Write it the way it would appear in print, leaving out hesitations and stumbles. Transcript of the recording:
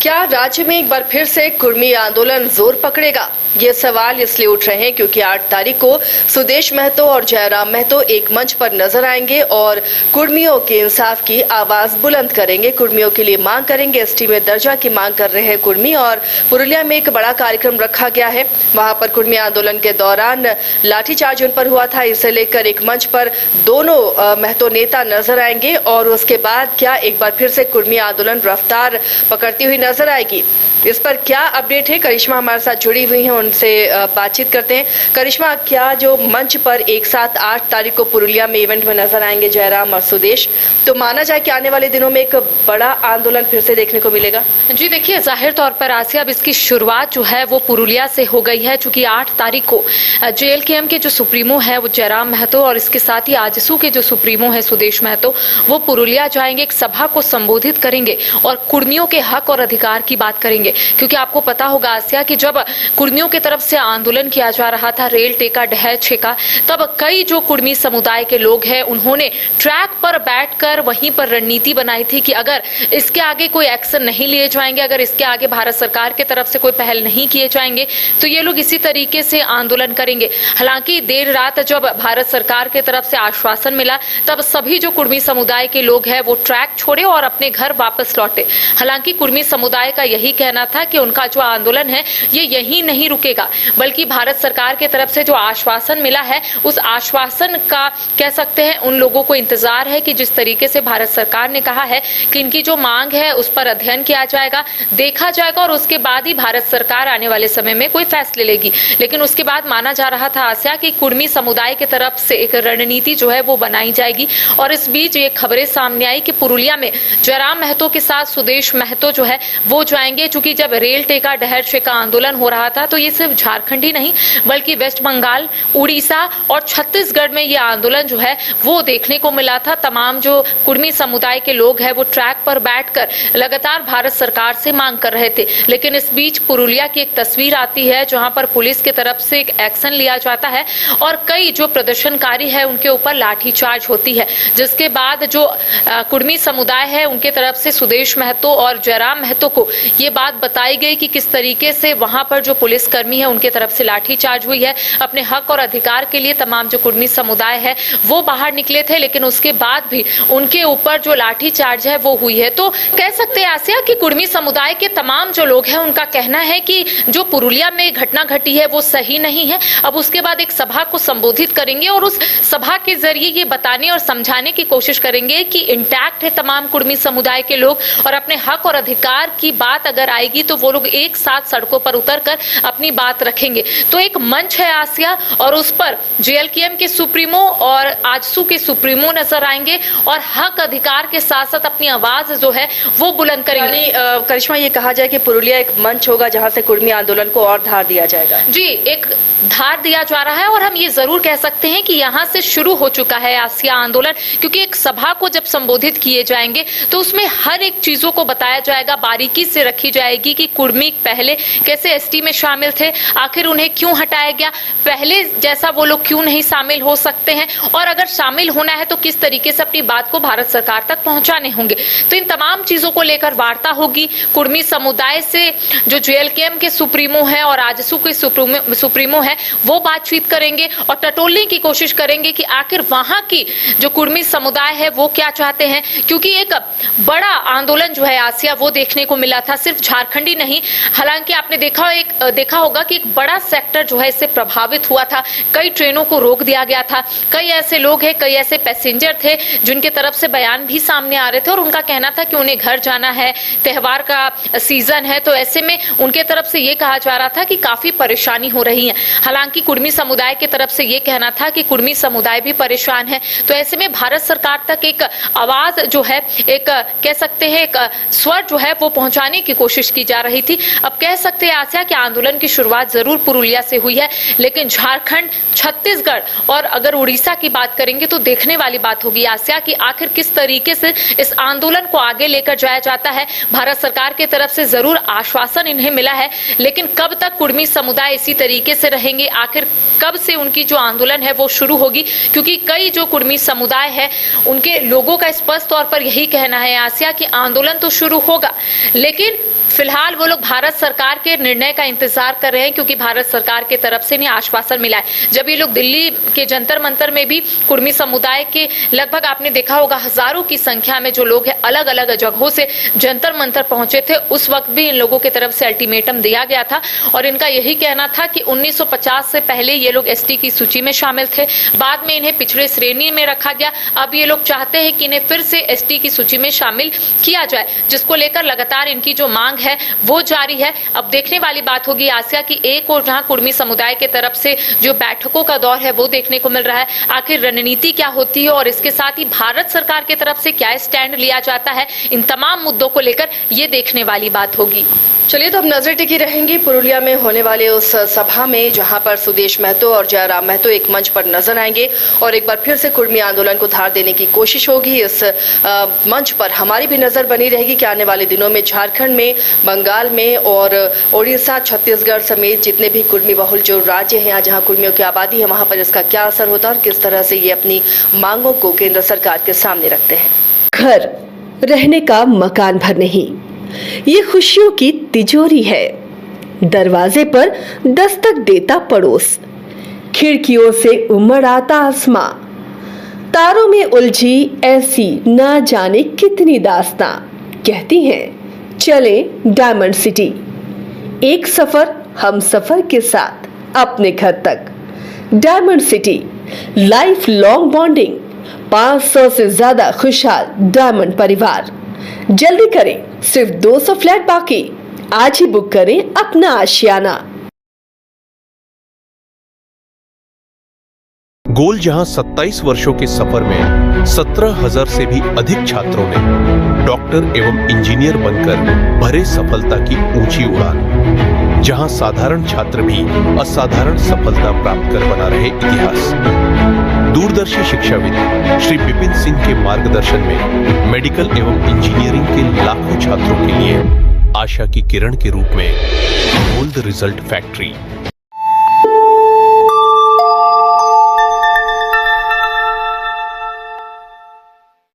क्या राज्य में एक बार फिर से कुर्मी आंदोलन जोर पकड़ेगा? ये सवाल इसलिए उठ रहे हैं क्योंकि 8 तारीख को सुदेश महतो और जयराम महतो एक मंच पर नजर आएंगे और कुर्मियों के इंसाफ की आवाज बुलंद करेंगे। कुर्मियों के लिए मांग करेंगे। एसटी में दर्जा की मांग कर रहे हैं कुर्मी और पुरुलिया में एक बड़ा कार्यक्रम रखा गया है। वहां पर कुर्मी आंदोलन के दौरान लाठीचार्ज उन पर हुआ था। इसे लेकर एक मंच पर दोनों महतो नेता नजर आएंगे और उसके बाद क्या एक बार फिर से कुर्मी आंदोलन रफ्तार पकड़ती हुई नजर आएगी? इस पर क्या अपडेट है? करिश्मा हमारे साथ जुड़ी हुई हैं, उनसे बातचीत करते हैं। करिश्मा, क्या जो मंच पर एक साथ 8 तारीख को पुरुलिया में इवेंट में नजर आएंगे जयराम और सुदेश, तो माना जाए कि आने वाले दिनों में एक बड़ा आंदोलन फिर से देखने को मिलेगा? जी देखिए, जाहिर तौर पर आसिया, अब इसकी शुरुआत जो है वो पुरुलिया से हो गई है, चूंकि 8 तारीख को JLKM के जो सुप्रीमो है वो जयराम महतो और इसके साथ ही आजसू के जो सुप्रीमो है सुदेश महतो, वो पुरुलिया जाएंगे, एक सभा को संबोधित करेंगे और कुर्मियों के हक और अधिकार की बात करेंगे। क्योंकि आपको पता होगा आसिया कि जब कुर्मियों की तरफ से आंदोलन किया जा रहा था, रेल टेका डहर छेका, तब कई जो कुर्मी समुदाय के लोग हैं उन्होंने ट्रैक पर बैठकर वहीं पर रणनीति बनाई थी कि अगर इसके आगे कोई एक्शन नहीं लिए जाएंगे, अगर इसके आगे भारत सरकार की तरफ से कोई पहल नहीं किए जाएंगे तो ये लोग इसी तरीके से आंदोलन करेंगे। हालांकि देर रात जब भारत सरकार की तरफ से आश्वासन मिला तब सभी जो कुर्मी समुदाय के लोग हैं वो ट्रैक छोड़े और अपने घर वापस लौटे। हालांकि कुर्मी समुदाय का यही कहना था कि उनका जो आंदोलन है ये यही नहीं रुकेगा, बल्कि भारत सरकार की तरफ से जो आश्वासन मिला है उस आश्वासन का कह सकते हैं उन लोगों को इंतजार है कि जिस तरीके से भारत सरकार ने कहा है कि इनकी जो मांग है उस पर अध्ययन किया जाएगा, देखा जाएगा और उसके बाद ही भारत सरकार आने वाले समय में कोई फैसले लेगी। लेकिन उसके बाद माना जा रहा था आसिया कि कुर्मी समुदाय की तरफ से एक रणनीति जो है वो बनाई जाएगी और इस बीच ये खबरें सामने आई कि पुरुलिया में जयराम महतो के साथ सुदेश महतो जो है वो जाएंगे। चूंकि जब रेल टेका डहर छेका आंदोलन हो रहा था तो ये सिर्फ झारखंड ही नहीं बल्कि वेस्ट बंगाल, उड़ीसा और छत्तीसगढ़ में ये आंदोलन जो है वो देखने को मिला था। तमाम जो कुर्मी समुदाय के लोग हैं वो ट्रैक पर बैठकर लगातार भारत सरकार से मांग कर रहे थे। लेकिन इस बीच पुरुलिया की एक तस्वीर आती है जहां पर पुलिस की तरफ से एक एक्शन लिया जाता है और कई जो प्रदर्शनकारी है उनके ऊपर लाठीचार्ज होती है, जिसके बाद जो कुर्मी समुदाय है उनके तरफ से सुदेश महतो और जयराम महतो को ये बात बताई गई कि किस तरीके से वहां पर जो पुलिसकर्मी है उनके तरफ से लाठीचार्ज हुई है। अपने हक और अधिकार के लिए तमाम जो कुर्मी समुदाय है वो बाहर निकले थे, लेकिन उसके बाद भी उनके ऊपर जो लाठीचार्ज है वो हुई है। तो कह सकते हैं आसिया कि कुर्मी समुदाय के तमाम जो लोग हैं उनका कहना है कि जो पुरुलिया में घटना घटी है वो सही नहीं है। अब उसके बाद एक सभा को संबोधित करेंगे और उस सभा के जरिए ये बताने और समझाने की कोशिश करेंगे कि इंटैक्ट है तमाम कुर्मी समुदाय के लोग और अपने हक और अधिकार की बात अगर आएगी तो वो लोग एक साथ सड़कों पर उतरकर अपनी बात रखेंगे। तो एक मंच है आसिया और उस पर JLKM के सुप्रीमो और आजसू के सुप्रीमो नजर आएंगे और हक अधिकार के साथ साथ अपनी आवाज जो है वो बुलंद करेंगे। करिश्मा, ये कहा जाए कि पुरुलिया एक मंच होगा जहां से कुर्मी आंदोलन को और धार दिया जाएगा? जी, एक धार दिया जा रहा है और हम ये जरूर कह सकते हैं कि यहाँ से शुरू हो चुका है आसिया आंदोलन, क्योंकि एक सभा को जब संबोधित किए जाएंगे तो उसमें हर एक चीजों को बताया जाएगा, बारीकी से रखी जाएगी कि कुर्मी पहले कैसे ST में शामिल थे, आखिर उन्हें क्यों हटाया गया, पहले जैसा वो लोग क्यों नहीं शामिल हो सकते हैं और अगर शामिल होना है तो किस तरीके से अपनी बात को भारत सरकार तक पहुंचाने होंगे। तो इन तमाम चीजों को लेकर वार्ता होगी। कुर्मी समुदाय से जो JLKM के सुप्रीमो है और आजसू के सुप्रीमो है वो बातचीत करेंगे और टटोलने की कोशिश करेंगे कि आखिर वहां की जो कुर्मी समुदाय है वो क्या चाहते हैं, क्योंकि एक बड़ा आंदोलन जो है आसिया वो देखने को मिला था, सिर्फ झारखंड ही नहीं। हालांकि आपने देखा होगा कि एक बड़ा सेक्टर जो है इससे प्रभावित हुआ था, कई ट्रेनों को रोक दिया गया था, कई ऐसे लोग हैं, कई ऐसे पैसेंजर थे जिनके तरफ से बयान भी सामने आ रहे थे और उनका कहना था कि उन्हें घर जाना है, त्योहार का सीजन है, तो ऐसे में उनके तरफ से ये कहा जा रहा था कि काफी परेशानी हो रही है। हालांकि कुर्मी समुदाय की तरफ से ये कहना था कि कुर्मी समुदाय भी परेशान है, तो ऐसे में भारत सरकार तक एक आवाज जो है, एक कह सकते हैं एक स्वर जो है वो पहुंचाने की कोशिश की जा रही थी। अब कह सकते हैं आसिया कि आंदोलन की शुरुआत जरूर पुरुलिया से हुई है, लेकिन झारखंड, छत्तीसगढ़ और अगर उड़ीसा की बात करेंगे तो देखने वाली बात होगी आसिया कि आखिर किस तरीके से इस आंदोलन को आगे लेकर जाया जाता है। भारत सरकार की तरफ से जरूर आश्वासन इन्हें मिला है, लेकिन कब तक कुर्मी समुदाय इसी तरीके से रहेंगे, आखिर कब से उनकी जो आंदोलन है वो शुरू होगी, क्योंकि कई जो कुर्मी समुदाय है उनके लोगों का स्पष्ट तौर पर यही कहना है आसिया कि आंदोलन तो शुरू होगा, लेकिन फिलहाल वो लोग भारत सरकार के निर्णय का इंतजार कर रहे हैं, क्योंकि भारत सरकार के तरफ से नहीं आश्वासन मिला है। जब ये लोग दिल्ली के जंतर मंतर में भी कुर्मी समुदाय के लगभग आपने देखा होगा हजारों की संख्या में जो लोग हैं अलग अलग जगहों से जंतर मंतर पहुंचे थे, उस वक्त भी इन लोगों की तरफ से अल्टीमेटम दिया गया था और इनका यही कहना था कि 1950 से पहले ये लोग एसटी की सूची में शामिल थे, बाद में इन्हें पिछड़े श्रेणी में रखा गया। अब ये लोग चाहते हैं कि इन्हें फिर से एसटी की सूची में शामिल किया जाए, जिसको लेकर लगातार इनकी जो मांग है वो जारी है। अब देखने वाली बात होगी आसिया की एक और जहां कुर्मी समुदाय के तरफ से जो बैठकों का दौर है वो देखने को मिल रहा है, आखिर रणनीति क्या होती है और इसके साथ ही भारत सरकार की तरफ से क्या स्टैंड लिया जाता है, इन तमाम मुद्दों को लेकर ये देखने वाली बात होगी। चलिए तो अब नजर टिकी रहेंगी पुरुलिया में होने वाले उस सभा में जहां पर सुदेश महतो और जयराम महतो एक मंच पर नजर आएंगे और एक बार फिर से कुर्मी आंदोलन को धार देने की कोशिश होगी। इस मंच पर हमारी भी नजर बनी रहेगी कि आने वाले दिनों में झारखंड में, बंगाल में और उड़ीसा, छत्तीसगढ़ समेत जितने भी कुर्मी बहुल जो राज्य हैं जहाँ कुर्मियों की आबादी है वहां पर इसका क्या असर होता है और किस तरह से ये अपनी मांगों को केंद्र सरकार के सामने रखते हैं। घर रहने का मकान भर नहीं, ये खुशियों की तिजोरी है। दरवाजे पर दस्तक देता पड़ोस, खिड़कियों से उमड़ आता आसमां, तारों में उलझी ऐसी ना जाने कितनी दास्तां। कहती हैं चले डायमंड सिटी, एक सफर हम सफर के साथ अपने घर तक। Diamond city life long bonding, 500 से ज्यादा खुशहाल डायमंड परिवार। जल्दी करें, सिर्फ 200 फ्लैट बाकी, आज ही बुक करें अपना आशियाना। गोल जहां 27 वर्षों के सफर में 17,000 से भी अधिक छात्रों ने डॉक्टर एवं इंजीनियर बनकर भरे सफलता की ऊंची उड़ान, जहां साधारण छात्र भी असाधारण सफलता प्राप्त कर बना रहे इतिहास। दूरदर्शी शिक्षाविद श्री विपिन सिंह के मार्गदर्शन में मेडिकल एवं इंजीनियरिंग के लाखों छात्रों के लिए आशा की किरण के रूप में गोल्ड रिजल्ट फैक्ट्री